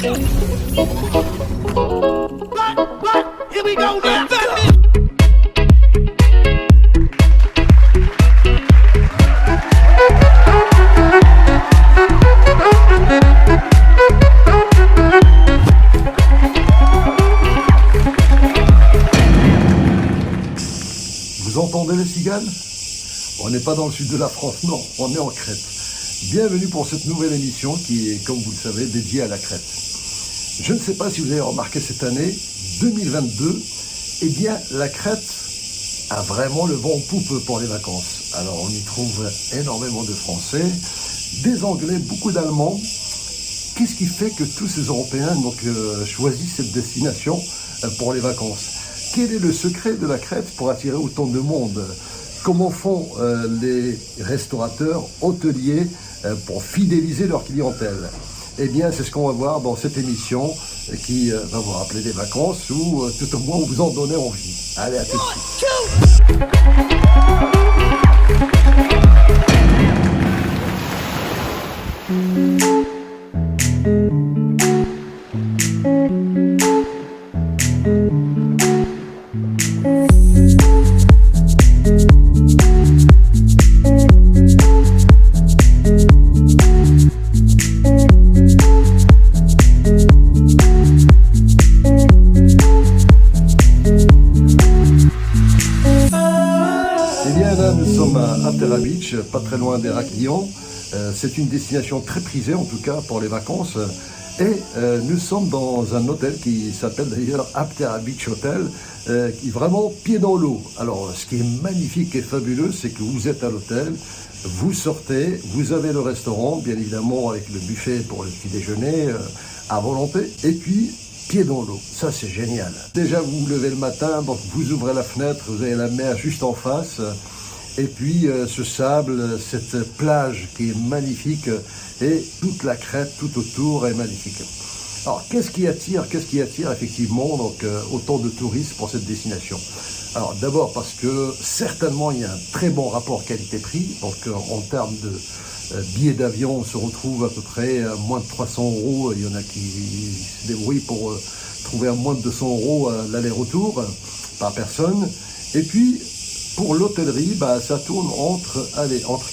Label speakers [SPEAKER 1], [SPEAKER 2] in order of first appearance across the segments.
[SPEAKER 1] Here we go now.
[SPEAKER 2] Vous entendez les cigales? On n'est pas dans le sud de la France, non, on est en Crète. Bienvenue pour cette nouvelle émission qui est, comme vous le savez, dédiée à la Crète. Je ne sais pas si vous avez remarqué cette année, 2022, eh bien, la Crète a vraiment le vent en poupe pour les vacances. Alors, on y trouve énormément de Français, des Anglais, beaucoup d'Allemands. Qu'est-ce qui fait que tous ces Européens choisissent cette destination pour les vacances? Quel est le secret de la Crète pour attirer autant de monde? Comment font les restaurateurs, hôteliers pour fidéliser leur clientèle? Eh bien, c'est ce qu'on va voir dans cette émission qui va vous rappeler des vacances ou tout au moins vous en donner envie. Allez, à tout de suite. Pas très loin d'Héraklion. C'est une destination très prisée en tout cas pour les vacances et nous sommes dans un hôtel qui s'appelle d'ailleurs Aptera Beach Hotel qui est vraiment pied dans l'eau. Alors ce qui est magnifique et fabuleux, c'est que vous êtes à l'hôtel, vous sortez, vous avez le restaurant bien évidemment avec le buffet pour le petit déjeuner à volonté et puis pied dans l'eau, ça c'est génial. Déjà vous vous levez le matin, donc vous ouvrez la fenêtre, vous avez la mer juste en face. Et puis ce sable, cette plage qui est magnifique et toute la Crète tout autour est magnifique. Alors qu'est-ce qui attire effectivement autant de touristes pour cette destination? Alors d'abord parce que certainement il y a un très bon rapport qualité-prix, donc en termes de billets d'avion on se retrouve à peu près à moins de 300 €, il y en a qui se débrouillent pour trouver à moins de 200 € l'aller-retour par personne, et puis pour l'hôtellerie, ça tourne entre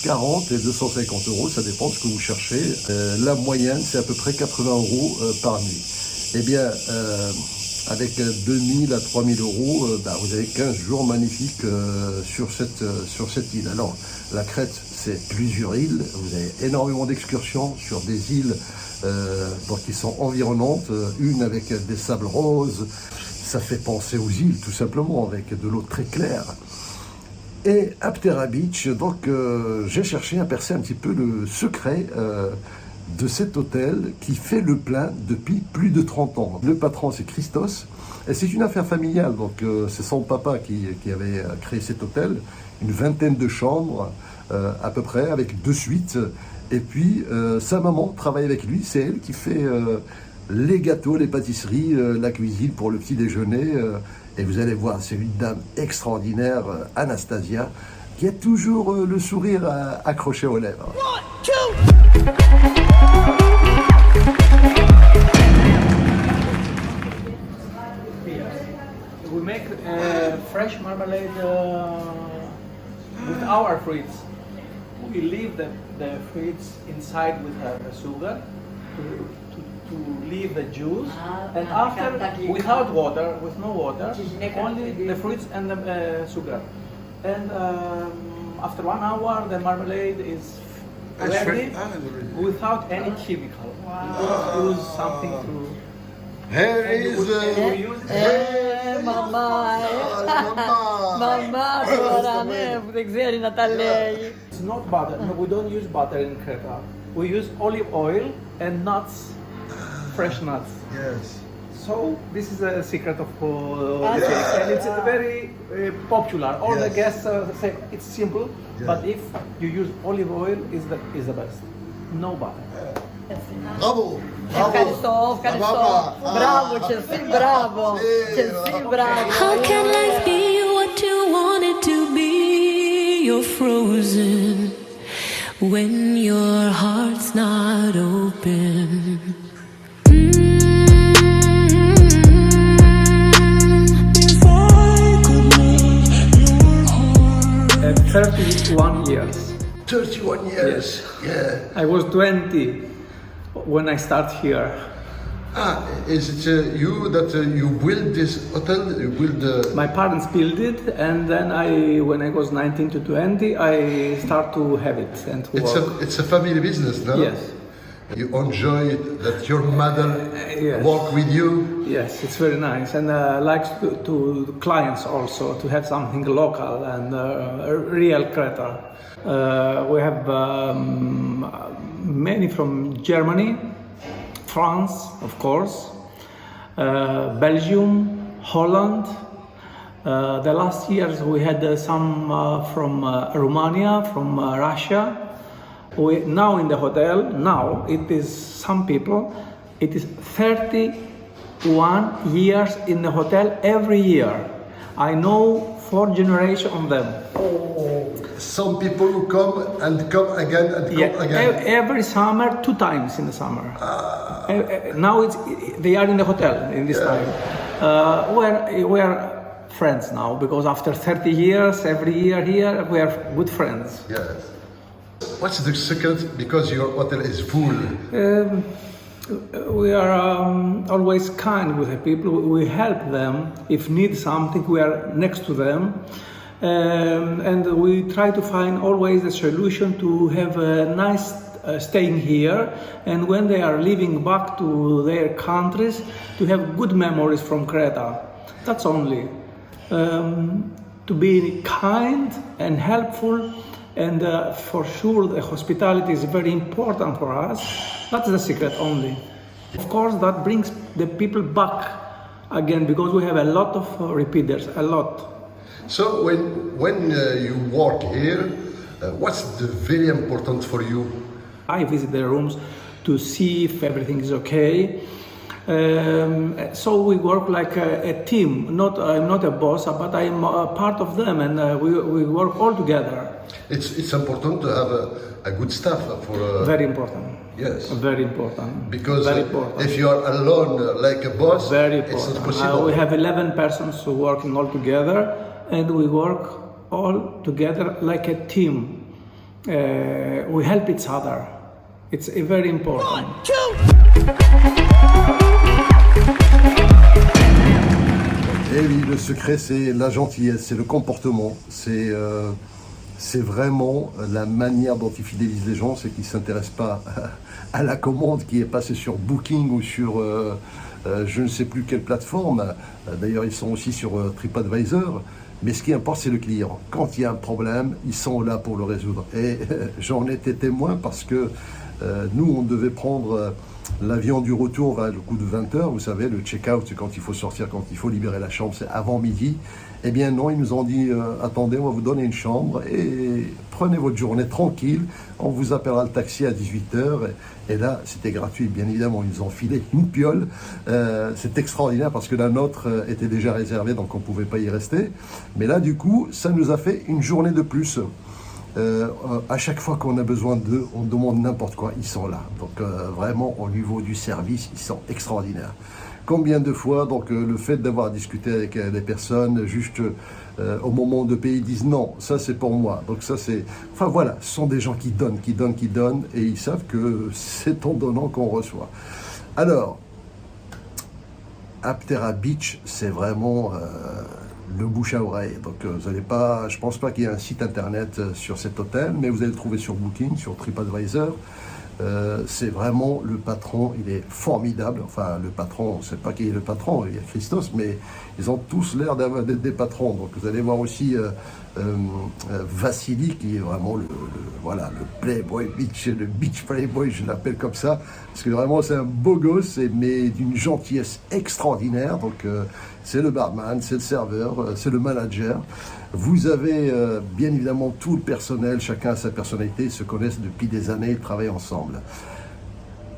[SPEAKER 2] 40 et 250 €, ça dépend de ce que vous cherchez. La moyenne, c'est à peu près 80 € par nuit. Eh bien, avec 2000 à 3000 €, vous avez 15 jours magnifiques sur cette île. Alors, la Crète, c'est plusieurs îles. Vous avez énormément d'excursions sur des îles qui sont environnantes. Une avec des sables roses. Ça fait penser aux îles, tout simplement, avec de l'eau très claire. Et Aptera Beach, donc j'ai cherché à percer un petit peu le secret de cet hôtel qui fait le plein depuis plus de 30 ans. Le patron c'est Christos et c'est une affaire familiale, donc c'est son papa qui avait créé cet hôtel, une vingtaine de chambres à peu près avec 2 suites, et puis sa maman travaille avec lui, c'est elle qui fait les gâteaux, les pâtisseries, la cuisine pour le petit déjeuner. Et vous allez voir, c'est une dame extraordinaire, Anastasia, qui a toujours le sourire accroché aux lèvres.
[SPEAKER 3] We make fresh marmalade with our fruits. We leave the fruits inside with sugar to leave the juice, and after without water, with no water, only the fruits and the sugar. And after 1 hour, the marmalade is ready without any chemical. You don't use something to.
[SPEAKER 2] Here is
[SPEAKER 4] mamma,
[SPEAKER 3] It's not butter. No, we don't use butter in Creta. We use olive oil and nuts, fresh nuts.
[SPEAKER 2] Yes.
[SPEAKER 3] So this is a secret of the cake, and it's very popular. All the guests say it's simple, but if you use olive oil, is the best. No butter.
[SPEAKER 2] Bravo!
[SPEAKER 4] Bravo, bravo, Chelsea, bravo, Chelsea, bravo.
[SPEAKER 5] How can life be what you want it to be? You're frozen when your heart's not open.
[SPEAKER 2] 31 years. Yeah.
[SPEAKER 3] I was 20 when I start here.
[SPEAKER 2] Is it you that you build this hotel? You build
[SPEAKER 3] My parents built it, and then when I was 19 to 20, I start to have it and to work.
[SPEAKER 2] It's a family business, no?
[SPEAKER 3] Yes.
[SPEAKER 2] You enjoy that your mother
[SPEAKER 3] Yes.
[SPEAKER 2] work with you?
[SPEAKER 3] Yes, it's very nice, and I like to clients also to have something local and real Creta. We have many from Germany, France, of course, Belgium, Holland. The last years we had some from Romania, from Russia. Now in the hotel, now it is some people, it is 31 years in the hotel every year. I know 4 generations of them.
[SPEAKER 2] Some people who come again and come again.
[SPEAKER 3] Every summer, 2 times in the summer. Now they are in the hotel in this time. We are friends now because after 30 years, every year here, we are good friends.
[SPEAKER 2] Yes. What's the secret? Because your hotel is full.
[SPEAKER 3] We are always kind with the people. We help them if need something. We are next to them, and we try to find always a solution to have a nice staying here. And when they are leaving back to their countries, to have good memories from Creta. That's only to be kind and helpful. And for sure, the hospitality is very important for us. That's the secret only. Of course, that brings the people back again because we have a lot of repeaters, a lot.
[SPEAKER 2] So when you work here, what's the very important for you?
[SPEAKER 3] I visit the rooms to see if everything is okay. So we work like a team. I'm not a boss, but I'm a part of them, and we work all together.
[SPEAKER 2] It's important to have a good staff for.
[SPEAKER 3] Very important.
[SPEAKER 2] Yes.
[SPEAKER 3] Very important.
[SPEAKER 2] Because
[SPEAKER 3] very important.
[SPEAKER 2] If you are alone like a boss,
[SPEAKER 3] very
[SPEAKER 2] it's
[SPEAKER 3] important.
[SPEAKER 2] not possible.
[SPEAKER 3] We have 11 persons working all together, and we work all together like a team. We help each other. It's very important.
[SPEAKER 5] 1, 2.
[SPEAKER 2] Et oui, le secret, c'est la gentillesse, c'est le comportement, c'est vraiment la manière dont ils fidélisent les gens, c'est qu'ils ne s'intéressent pas à la commande qui est passée sur Booking ou sur je ne sais plus quelle plateforme. D'ailleurs, ils sont aussi sur TripAdvisor. Mais ce qui importe, c'est le client. Quand il y a un problème, ils sont là pour le résoudre. Et j'en étais témoin parce que nous, on devait prendre l'avion du retour vers le coup de 20h. Vous savez, le check-out, c'est quand il faut sortir, quand il faut libérer la chambre, c'est avant midi. Eh bien non, ils nous ont dit, attendez, on va vous donner une chambre et prenez votre journée tranquille. On vous appellera le taxi à 18h. Et là, c'était gratuit, bien évidemment. Ils nous ont filé une piole. C'est extraordinaire parce que la nôtre était déjà réservée, donc on ne pouvait pas y rester. Mais là, du coup, ça nous a fait une journée de plus. À chaque fois qu'on a besoin d'eux, on demande n'importe quoi, ils sont là. Donc vraiment, au niveau du service, ils sont extraordinaires. Combien de fois, donc le fait d'avoir discuté avec des personnes, juste au moment de payer, ils disent non, ça c'est pour moi. Donc ça c'est... Enfin voilà, ce sont des gens qui donnent, et ils savent que c'est en donnant qu'on reçoit. Alors, Aptera Beach, c'est vraiment... le bouche à oreille. Donc vous n'allez pas, je pense pas qu'il y ait un site internet sur cet hôtel, mais vous allez le trouver sur Booking, sur TripAdvisor. C'est vraiment le patron, il est formidable. Enfin, le patron, on ne sait pas qui est le patron, il y a Christos, mais ils ont tous l'air d'être des patrons. Donc vous allez voir aussi Vassili, qui est vraiment le Playboy Beach, le Beach Playboy, je l'appelle comme ça, parce que vraiment c'est un beau gosse, mais d'une gentillesse extraordinaire. Donc c'est le barman, c'est le serveur, c'est le manager. Vous avez bien évidemment tout le personnel, chacun a sa personnalité, ils se connaissent depuis des années, ils travaillent ensemble.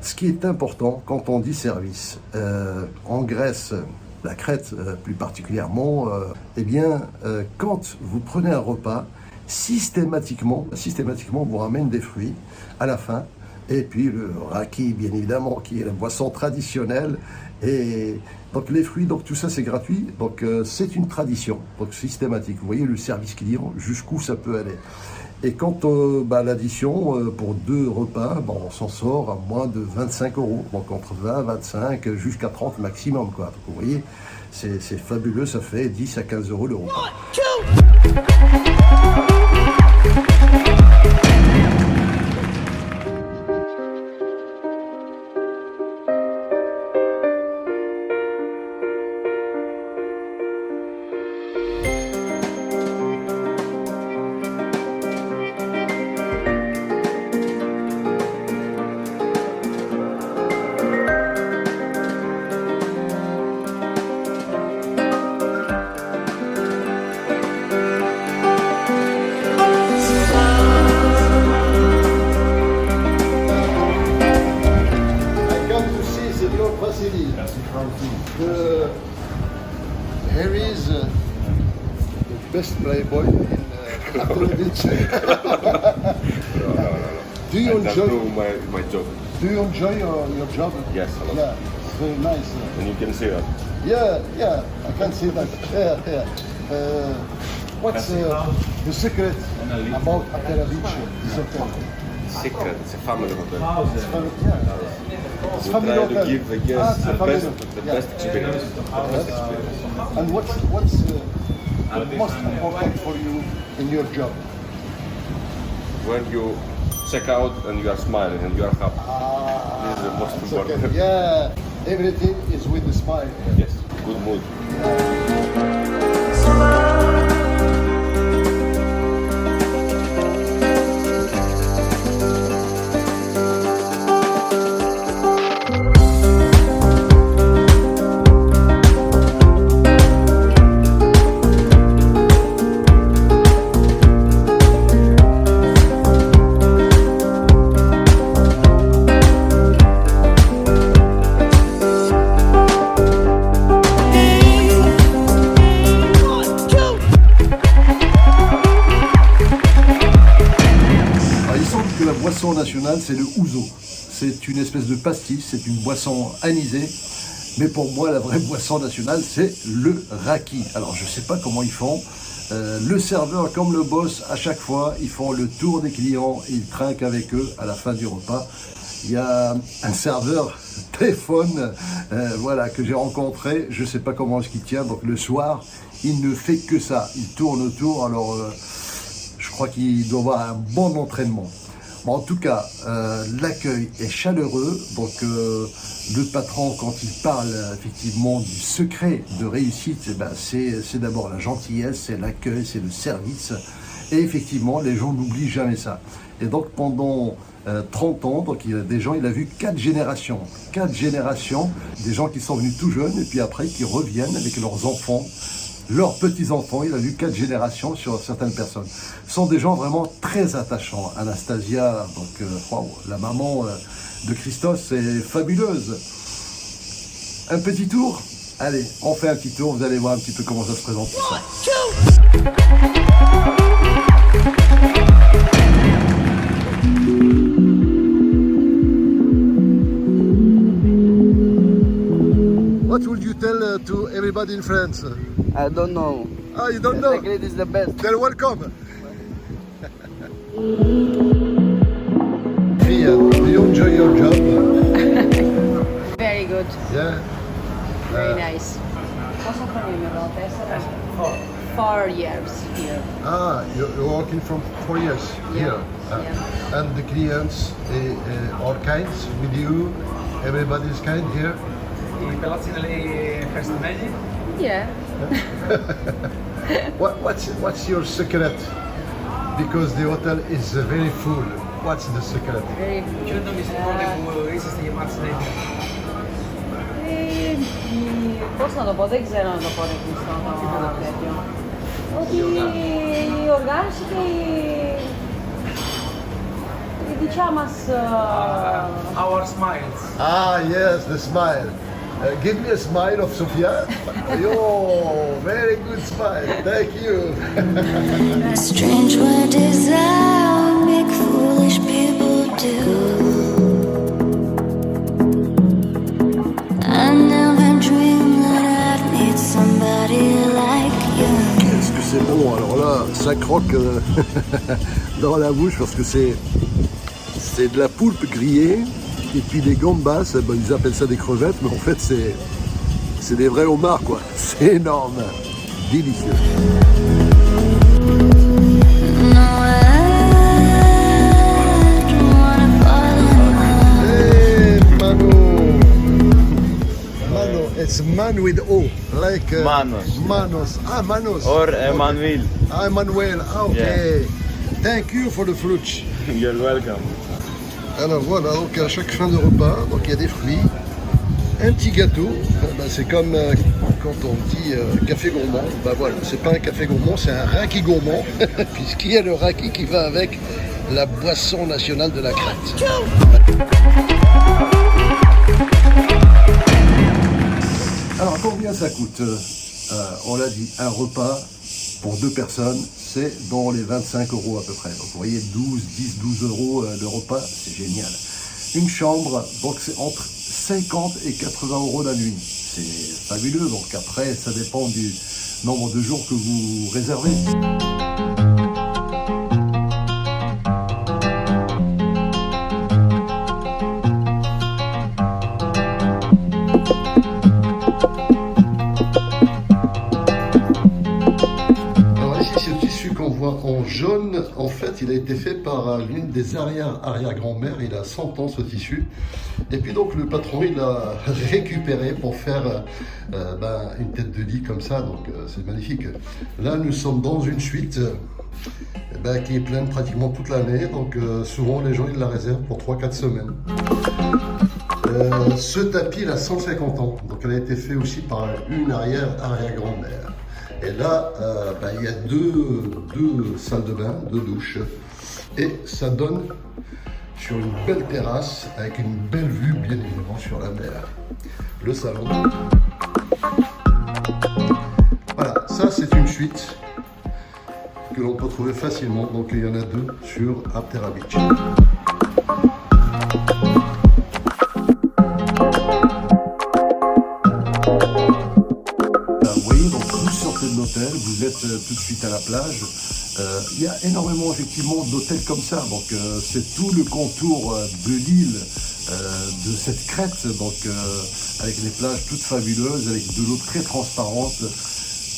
[SPEAKER 2] Ce qui est important quand on dit service, en Grèce, la Crète plus particulièrement, quand vous prenez un repas, systématiquement on vous ramène des fruits à la fin, et puis le raki bien évidemment qui est la boisson traditionnelle, et donc les fruits, donc tout ça c'est gratuit, donc c'est une tradition, donc systématique. Vous voyez le service client, jusqu'où ça peut aller. Et quant à l'addition, pour 2 repas, on s'en sort à moins de 25 €. Donc entre 20, 25, jusqu'à 30 maximum, quoi. Donc vous voyez, c'est fabuleux, ça fait 10 à 15 € le repas. Harry is the best playboy in Beach. Do you enjoy
[SPEAKER 1] my job?
[SPEAKER 2] Do you enjoy your job?
[SPEAKER 1] Yes, a lot.
[SPEAKER 2] Yeah, it's very nice.
[SPEAKER 1] And you can see that.
[SPEAKER 2] Yeah, I can see that. Yeah. What's the secret about Aptera Beach? This hotel?
[SPEAKER 1] Secret, it's a family hotel.
[SPEAKER 2] It's
[SPEAKER 1] We
[SPEAKER 2] family
[SPEAKER 1] try
[SPEAKER 2] hotel.
[SPEAKER 1] to give the guests the
[SPEAKER 2] family
[SPEAKER 1] best,
[SPEAKER 2] hotel.
[SPEAKER 1] the
[SPEAKER 2] Yeah.
[SPEAKER 1] best experience.
[SPEAKER 2] And what's the most important for you in your job?
[SPEAKER 1] When you check out and you are smiling and you are happy. This is the most
[SPEAKER 2] It's
[SPEAKER 1] important.
[SPEAKER 2] okay. Yeah, everything is with the smile.
[SPEAKER 1] Yes, good mood.
[SPEAKER 2] La boisson nationale, c'est le ouzo. C'est une espèce de pastis, c'est une boisson anisée. Mais pour moi, la vraie boisson nationale, c'est le raki. Alors, je ne sais pas comment ils font. Le serveur, comme le boss, à chaque fois, ils font le tour des clients et ils trinquent avec eux à la fin du repas. Il y a un serveur téléphone que j'ai rencontré. Je ne sais pas comment est-ce qu'il tient. Donc, le soir, il ne fait que ça. Il tourne autour. Alors, je crois qu'il doit avoir un bon entraînement. Bon, en tout cas, l'accueil est chaleureux, donc le patron, quand il parle effectivement du secret de réussite, c'est d'abord la gentillesse, c'est l'accueil, c'est le service, et effectivement, les gens n'oublient jamais ça. Et donc pendant 30 ans, donc il a vu 4 générations, des gens qui sont venus tout jeunes, et puis après qui reviennent avec leurs enfants, leurs petits-enfants. Il a vu 4 générations sur certaines personnes. Ce sont des gens vraiment très attachants. Anastasia, donc la maman de Christos, c'est fabuleuse. Un petit tour? Allez, on fait un petit tour, vous allez voir un petit peu comment ça se présente tout ça. What would you tell to everybody in France?
[SPEAKER 6] I don't know.
[SPEAKER 2] Ah, you don't know?
[SPEAKER 6] Agreed is the best.
[SPEAKER 2] They're welcome. Fia, do you enjoy your job?
[SPEAKER 4] Very good,
[SPEAKER 2] Yeah.
[SPEAKER 4] very nice. Posso fare la tessera? 4 years here.
[SPEAKER 2] Ah, you're working from 4 years here.
[SPEAKER 4] Yeah.
[SPEAKER 2] And the clients are kind with you? Everybody is kind here?
[SPEAKER 7] I palazzi nelle feste medie?
[SPEAKER 4] Yeah.
[SPEAKER 2] What's your secret? Because the hotel is very full. What's the secret?
[SPEAKER 4] Very
[SPEAKER 7] Credo mi si pone racist i palazzi medii.
[SPEAKER 4] Forse dopo δεν ξέρω να το πω ρεκουστό το τέτοιο. Ότι η οργάνωση και η δικιά μας...
[SPEAKER 7] Our smiles.
[SPEAKER 2] Ah, yes, the smile. Give me a smile of Sofia. Yo, very good smile. Thank you.
[SPEAKER 5] Strange what desire make foolish people do. I never dreamed that I'd meet somebody like you.
[SPEAKER 2] Qu'est-ce que c'est bon. Alors là, ça ça croque dans la bouche parce que c'est de la poulpe grillée. Et puis les gambas, ben, ils appellent ça des crevettes, mais en fait c'est des vrais homards quoi. C'est énorme, délicieux. Hey Mano, Mano, it's man with O, like
[SPEAKER 6] Manos.
[SPEAKER 2] Manos. Ah Manos.
[SPEAKER 6] Or Emmanuel.
[SPEAKER 2] Ah Emmanuel. Ah ok.
[SPEAKER 6] Yeah.
[SPEAKER 2] Thank you for the fruits.
[SPEAKER 6] You're welcome.
[SPEAKER 2] Alors voilà, donc à chaque fin de repas, donc il y a des fruits, un petit gâteau. Ben, c'est comme quand on dit café gourmand. Ben voilà, c'est pas un café gourmand, c'est un raki gourmand, puisqu'il y a le raki qui va avec la boisson nationale de la Crète. Alors combien ça coûte? On l'a dit, un repas pour 2 personnes, c'est dans les 25 € à peu près. Donc vous voyez 10-12 € de repas, c'est génial. Une chambre, donc c'est entre 50 et 80 € la nuit. C'est fabuleux, donc après ça dépend du nombre de jours que vous réservez. En jaune, en fait, il a été fait par l'une des arrière-grand-mères. Il a 100 ans ce tissu. Et puis donc le patron, il l'a récupéré pour faire une tête de lit comme ça. Donc c'est magnifique. Là, nous sommes dans une suite qui est pleine pratiquement toute l'année. Donc souvent, les gens, ils la réservent pour 3-4 semaines. Ce tapis, il a 150 ans. Donc elle a été fait aussi par une arrière-grand-mère. Et là, il y a deux salles de bain, 2 douches. Et ça donne sur une belle terrasse avec une belle vue, bien évidemment, sur la mer. Le salon. Voilà, ça c'est une suite que l'on peut trouver facilement. Donc il y en a 2 sur Aptera Beach. Vous êtes tout de suite à la plage. Il y a énormément effectivement d'hôtels comme ça. Donc c'est tout le contour de l'île de cette crête. Donc avec les plages toutes fabuleuses, avec de l'eau très transparente,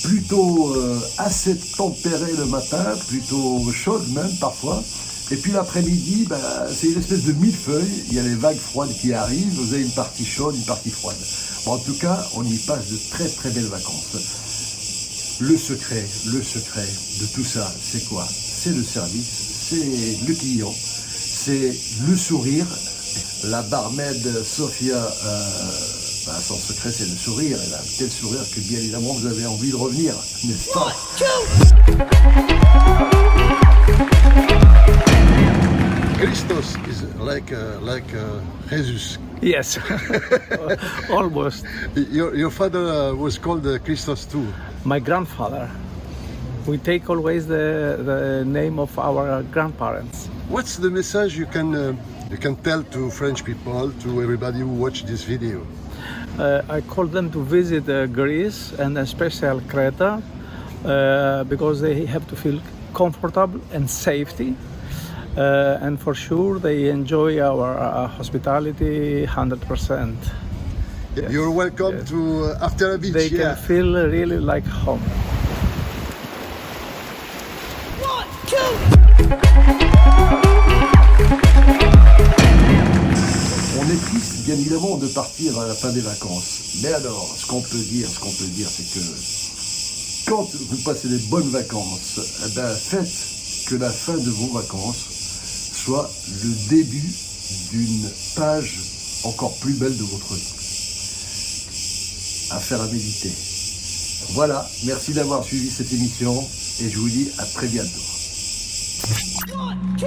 [SPEAKER 2] plutôt assez tempérée le matin, plutôt chaude même parfois. Et puis l'après-midi, c'est une espèce de millefeuille. Il y a les vagues froides qui arrivent. Vous avez une partie chaude, une partie froide. Bon, en tout cas, on y passe de très très belles vacances. Le secret de tout ça, c'est quoi? C'est le service, c'est le client, c'est le sourire. La barmaid Sofia, son secret c'est le sourire. Elle a un tel sourire que bien évidemment vous avez envie de revenir, n'est-ce pas? Christos is like Jesus.
[SPEAKER 3] Yes, almost.
[SPEAKER 2] Your father was called Christos too.
[SPEAKER 3] My grandfather. We take always the name of our grandparents.
[SPEAKER 2] What's the message you can tell to French people, to everybody who watch this video?
[SPEAKER 3] I call them to visit Greece and especially Crete because they have to feel comfortable and safety. And for sure they enjoy our hospitality 100%.
[SPEAKER 2] Yes. You're welcome
[SPEAKER 3] Yes.
[SPEAKER 2] to Aptera Beach.
[SPEAKER 3] They can feel really like home.
[SPEAKER 2] On est triste bien évidemment de partir à la fin des vacances. Mais alors, ce qu'on peut dire, c'est que quand vous passez des bonnes vacances, faites que la fin de vos vacances soit le début d'une page encore plus belle de votre vie. Affaire à méditer. Voilà, merci d'avoir suivi cette émission et je vous dis à très bientôt.
[SPEAKER 5] 1, 2